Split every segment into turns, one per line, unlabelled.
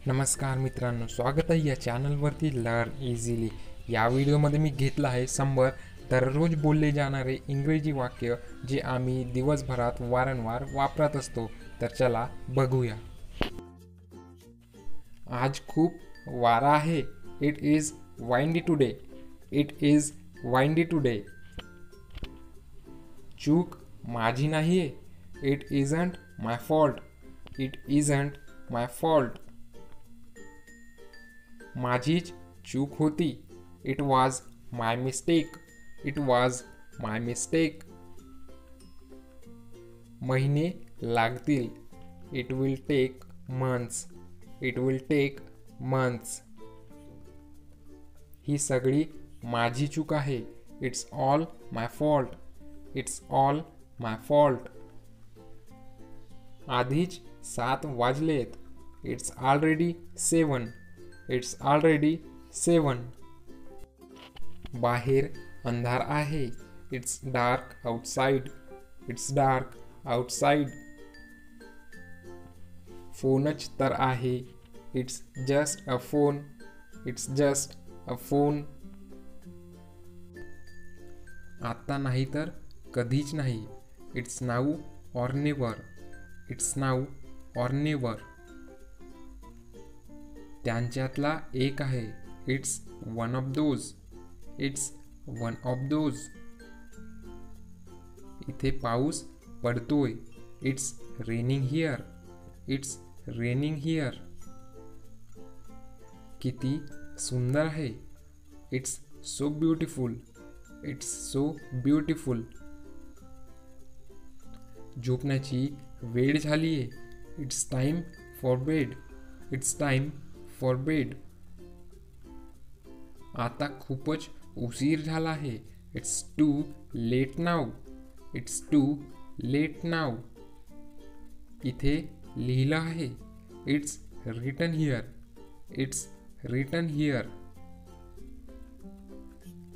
नमस्कार मित्रांनो, स्वागत आहे या चॅनलवरती लर्न इझिली। या व्हिडिओमध्ये मी घेतला आहे 100 दररोज बोलले जाणारे इंग्रजी वाक्य जे आम्ही दिवसभरात वारंवार वापरत असतो। तर चला बघूया। आज खूप वारा आहे। It is windy today. It is windy today. चूक माझी नाहीये। It isn't my fault. It isn't my fault. माझीच चूक होती। It was my mistake. It was my mistake. महिने लागतील। It will take months. It will take months. ही सगळी माझी चूक आहे। It's all my fault. It's all my fault. आधीच 7 वाजलेत। It's already 7। It's already 7। बाहेर अंधार आहे। It's dark outside. It's dark outside. फोनच तर आहे। It's just a phone. It's just a phone. आता नाही तर कधीच नाही। It's now or never. It's now or never. त्यांच्यातला एक आहे। It's one of those. It's one of those. इथे पाऊस पडतोय। It's raining here. It's raining here. किती सुंदर आहे। It's so beautiful. It's so beautiful. झोपण्याची वेळ झालीये। It's time for bed. It's time for bed. आता खूपच उशीर झाला आहे। It's too late now. It's too late now. इथे लिहिलं आहे। It's written here. It's written here.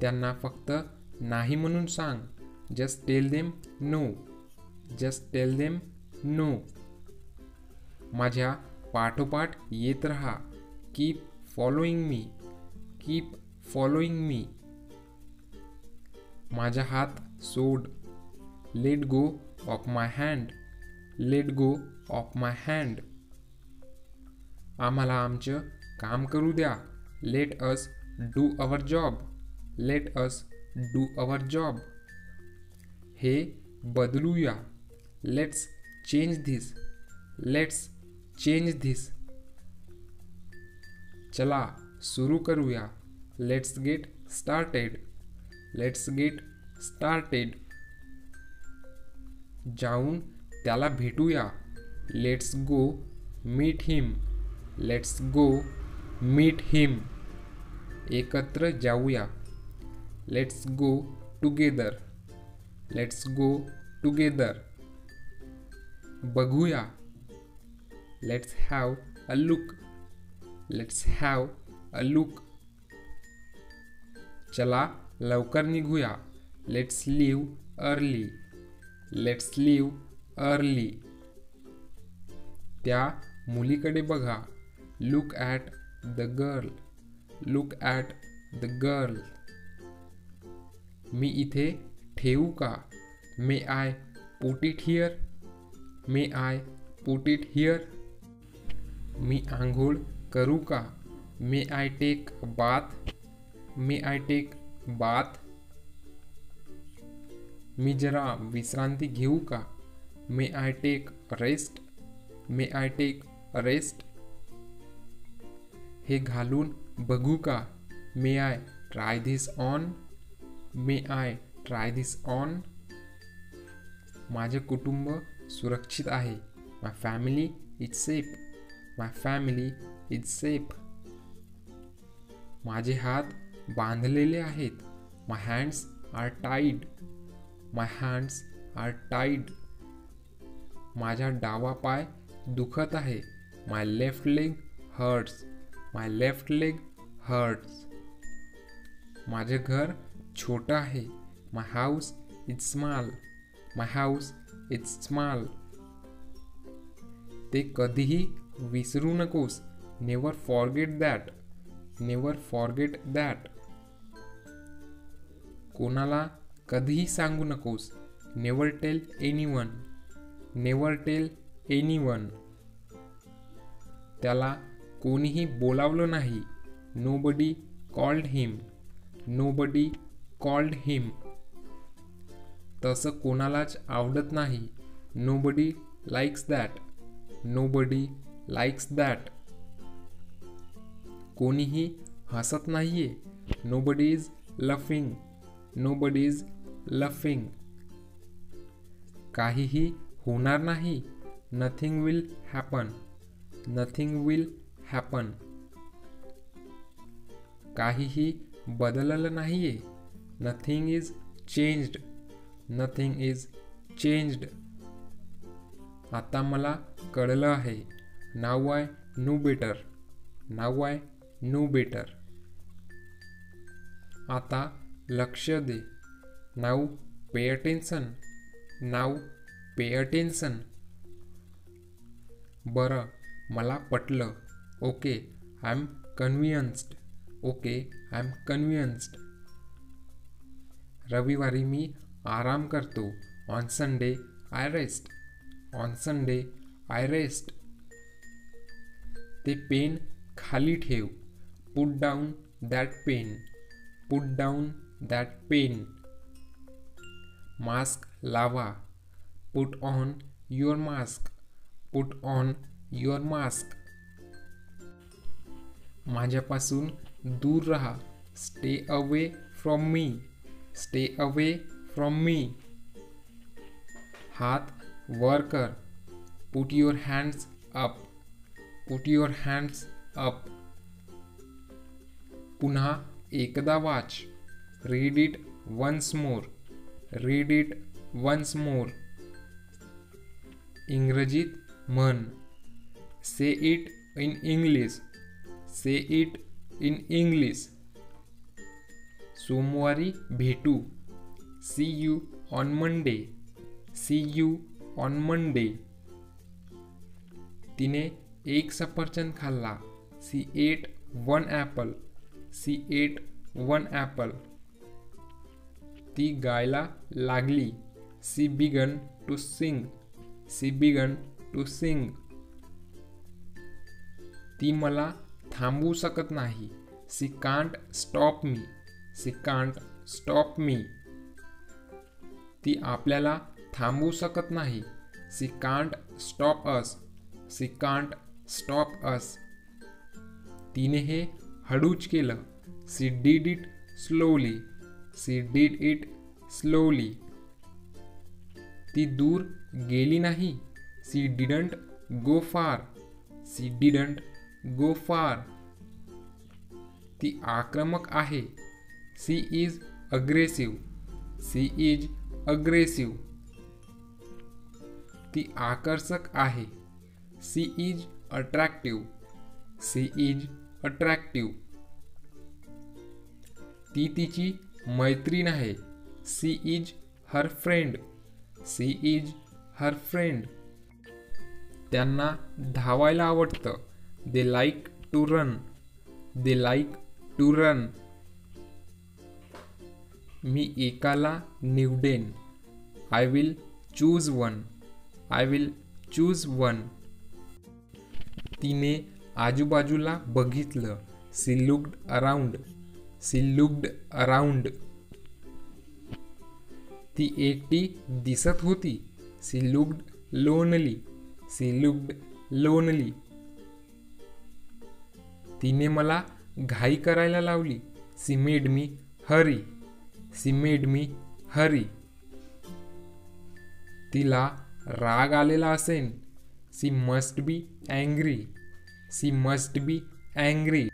त्यांना फक्त नाही म्हणून सांग। Just tell them no. Just tell them no. माझ्या पाठोपाठ येत रहा। Keep following me. Keep following me. माझा हात सोड। Let go of my hand. Let go of my hand. आम्हाला आमचं काम करू द्या। Let us do our job. Let us do our job. हे बदलूया। Let's change this. Let's change this. चला सुरू करूया। Let's get started. Let's get started. जाऊन त्याला भेटूया। Let's go meet him. Let's go meet him. एकत्र जाऊया। Let's go together. Let's go together. बघूया। Let's have a look. Let's have a look. चला लवकर निघूया। Let's leave early. Let's leave early. त्या मुलीकडे बघा। Look at the girl. Look at the girl. मी इथे ठेवू का? May I put it here. May I put it here. मी आंघोळ करू का? May I take bath. May I take bath. मी जरा विश्रांती घेऊ का? May I take rest. May I take rest. हे घालून बघू का? May I try this on. May I try this on. माझे कुटुंब सुरक्षित आहे। My family is safe. My family is safe. माझे हात बांधलेले आहेत। My hands are tied. My hands are tied. माझा डावा पाय दुखत आहे। My left leg hurts. My left leg hurts. माझे घर छोटं आहे। My house is small. My house is small. ते कधीही विसरू नकोस। Never forget that. Never forget that. कोणाला कधीही सांगू नकोस. Never tell anyone. Never tell anyone. त्याला कोणीही बोलावलं नाही. Nobody called him. Nobody called him. तसं कोणालाच आवडत नाही. Nobody likes that. Nobody likes that. कोणीही हसत नाहीये. Nobody is laughing. Nobody is laughing. काहीही होणार नाही. Nothing will happen. Nothing will happen. काहीही बदललं नाहीये. Nothing is changed. Nothing is changed. आता मला कळलं आहे. Now I know better. Now I know better. आता लक्ष दे. Now pay attention. Now pay attention. बरं, मला पटलं. Okay, I am convinced. Okay, I am convinced. रविवारी मी आराम करतो. On Sunday I rest. On Sunday I rest. ते पेन खाली ठेव. Put down that pen. Put down that pen. Mask लावा. Put on your mask. Put on your mask. माझ्यापासून दूर राहा. Stay away from me. Stay away from me. हात वर कर. Put your hands up. Put your hands up. पुन्हा एकदा वाच. Read it once more. Read it once more. इंग्रजीत म्हण. Say it in English. Say it in English. सोमवारी भेटू. See you on Monday. See you on Monday. तिने एक सफरचंद खाल्ला. She ate one apple. She ate one apple. ती गायला लागली. She began to sing. She began to sing. ती मला थांबवू शकत नाही. She can't stop me. She can't stop me. ती आपल्याला थांबवू शकत नाही. She can't stop us. She can't stop us. तिने हे हळूच केलं. She did it slowly. She did it slowly. ती दूर गेली नाही. सी डिडंट गो फार. सी डिडंट गो फार. ती आक्रमक आहे. She is aggressive. She is aggressive. ती आकर्षक आहे. She is attractive. She is attractive. ती तिची मैत्रीण आहे. She is her friend. She is her friend. त्यांना धावायला आवडतं. They like to run. They like to run. मी एकाला निवडेन. I will choose one. I will choose one. तिने आजूबाजूला बघितलं. She looked around. She looked around. ती एकटी दिसत होती. She looked lonely. C looked lonely. तिने मला घाई करायला लावली. She made me hurry. She made me hurry. तिला राग आलेला असेल. She must be angry. She must be angry.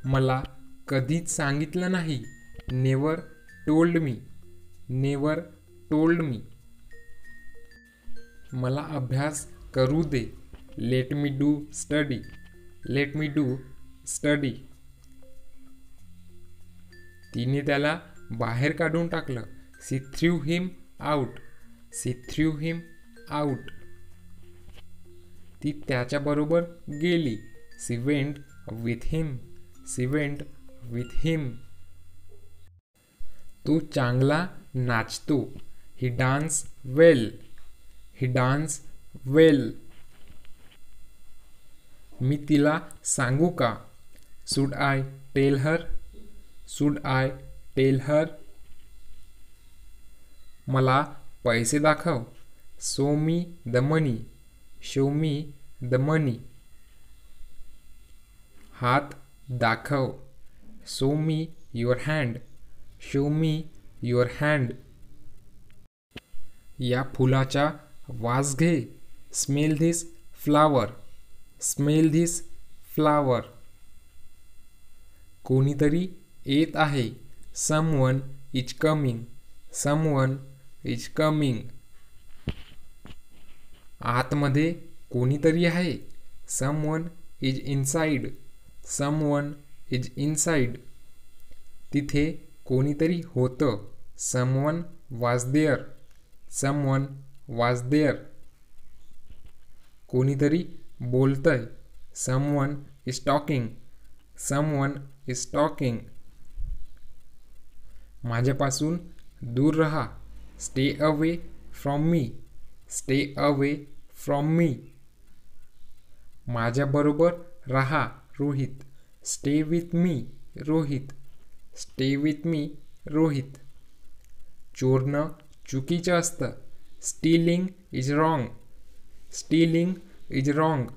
मला कधीच सांगितलं नाही. Never told me. Never told me. मला अभ्यास करू दे. Let me do study. Let me do study. तिने त्याला बाहेर काढून टाकलं. She threw him out. She threw him out. ती त्याच्याबरोबर गेली. She went with him. She went with हिम. तो चांगला नाचतो. ही डान्स वेल. ही डान्स वेल. मी तिला सांगू का? Should I tell her. Should I tell her. मला पैसे दाखव. Show me the money. Show me the money. हात दाखव. Show me your hand. Show me your hand. या फुलाचा वास घे. Smell this flower. Smell this flower. कोणीतरी येत आहे. Someone is coming. Someone is coming. आतमध्ये कोणीतरी आहे. Someone is inside. Someone is inside. तिथे कोणीतरी होतं. Someone was there. Someone was there. कोणीतरी बोलतंय. Someone is talking. Someone is talking. माझ्यापासून दूर रहा. Stay away from me. Stay away from me. माझ्याबरोबर रहा Rohit. Stay with me Rohit. Stay with me Rohit. चोरणं चुकीचं असतं. Stealing is wrong. Stealing is wrong.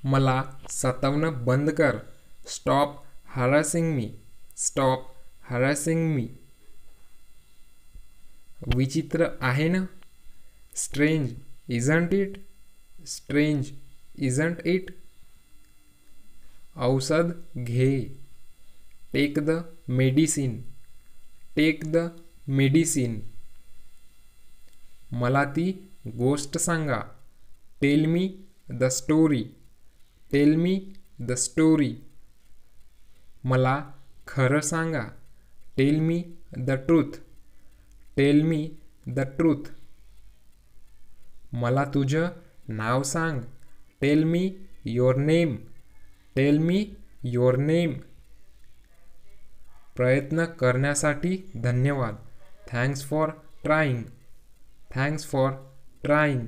मला सतावणं बंद कर. Stop harassing me. Stop harassing me. विचित्र आहे ना? Strange isn't it. Strange isn't it. औषध घे. Take the medicine. Take the medicine. मला ती गोष्ट सांगा. Tell me the story. Tell me the story. मला खरं सांगा. Tell me the truth. Tell me the truth. मला तुझं नाव सांग. Tell me your name. Tell me your name. प्रयत्न करण्यासाठी धन्यवाद. Thanks for trying. Thanks for trying.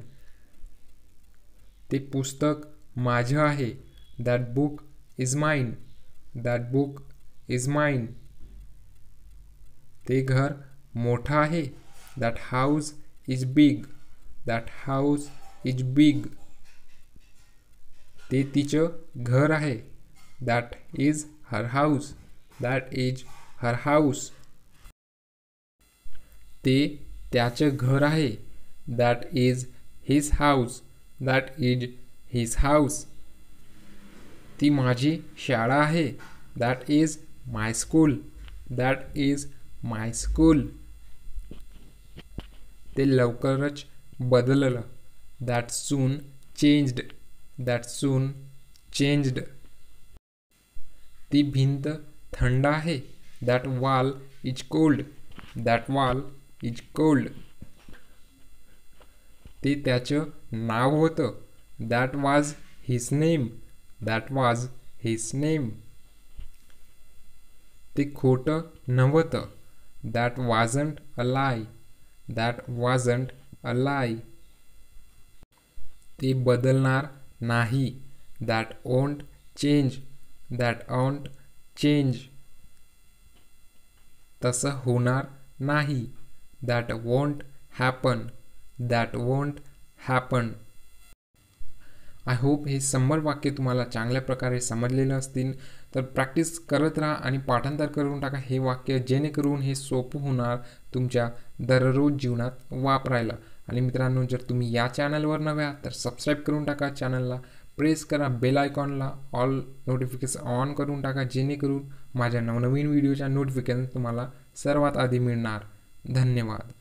ते पुस्तक माझं आहे. दॅट बुक इज माईन. दॅट बुक इज माईन. ते घर मोठं आहे. That house is big. That house is big. ते तिचं घर आहे. That is her house. That is her house. ते त्याचं घर आहे. That is his house. That is his house. ती माझी शाळा आहे. That is my school. That is my school. ते लवकरच बदललं. That soon changed. That soon changed. ती भिंत थंड आहे. That wall is cold. That wall is cold. ते त्याचं नाव होतं. That was his name. That was his name. ते खोटं नव्हतं. That wasn't a lie. That wasn't अ लाय. ते बदलणार नाही. That won't change. That won't change. तसं होणार नाही. That won't happen. That won't happen. I hope हे 100 वाक्य तुम्हाला चांगल्या प्रकारे समजलेलं असतील. तर प्रॅक्टिस करत राहा आणि पाठांतर करून टाका हे वाक्य, जेणेकरून हे सोपं होणार तुमच्या दररोज जीवनात वापरायला. आणि मित्रांनो, जर तुम्ही या चॅनलवर नव्हे आहात तर सबस्क्राईब करून टाका चॅनलला. प्रेस करा बेल आयकॉनला. ऑल नोटिफिकेशन ऑन करून टाका, जेणेकरून माझ्या नवनवीन व्हिडिओच्या नोटिफिकेशन तुम्हाला सर्वात आधी मिळणार. धन्यवाद.